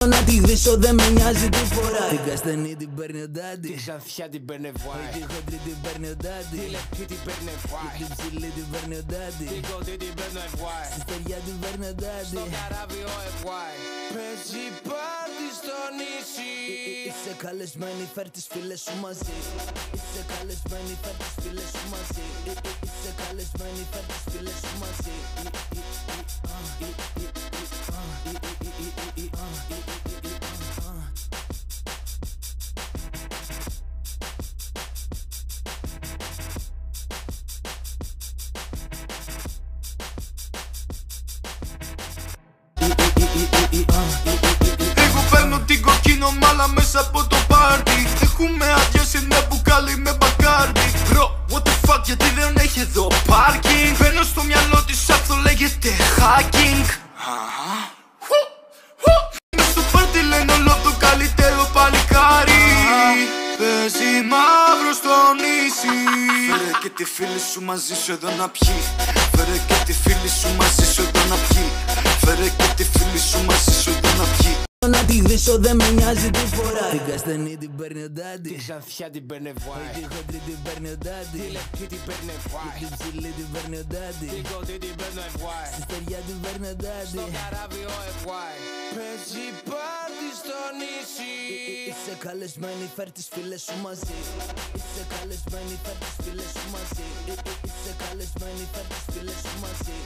Να τη δείσω δεν με νοιάζει τι φορά. Την καστανή την παίρνει ο ντάντι, Την ξανθιά την παίρνε βάι, τη χοντρή την παίρνει ο ντάντι, τη λεπτή την παίρνε βάι, την ψηλή την παίρνει ο ντάντι, την κοντή την παίρνε βάι, στη στεριά την παίρνει ο ντάντι. στο καράβι ο FY παίζει πάρτι στο νησί. Είσαι καλεσμένη, φέρ τις φίλες σου μαζί. Είσαι καλεσμένη, φέρ τις φίλες σου μαζί. Είσαι καλεσμένη, φέρ τις φίλες σου μαζί. Εγώ παίρνω την κοκκίνο μάλα μέσα από το πάρτι. Έχουμε αδειάσει μια μπουκάλι με μπακάρτι. Bro, what the fuck, γιατί δεν έχει εδώ πάρκινγκ. Παίρνω στο μυαλό της, αυτό λέγεται hacking. Μες στο πάρτι λένε όλο το καλύτερο παλικάρι. Παίζει μαύρο στο νησί. Φέρε και τη φίλη σου μαζί σου εδώ να πιει. Φέρε και τη φίλη σου μαζί σου εδώ να πιει. Φέρε και τη φίλη σου μαζί σου εδώ να πιει. Να τη δείσω δεν με νοιάζει τι φορά. Την καστανή την παίρνει ο ντάντι, Την ξανθιά την παίρνε βάι, τη χοντρή την παίρνει ο ντάντι, τη λεπτή την παίρνε βάι, την ψηλή την παίρνει ο ντάντι, την κοντή την παίρνε βάι, στη στεριά την παίρνει ο ντάντι. στο καράβι ο FY παίζει πάρτι στο νησί. Είσαι καλεσμένη, φέρ τις φίλες σου μαζί. Είσαι καλεσμένη, φέρ τις φίλες σου μαζί. Είσαι καλεσμένη, φέρ τις φίλες σου μαζί.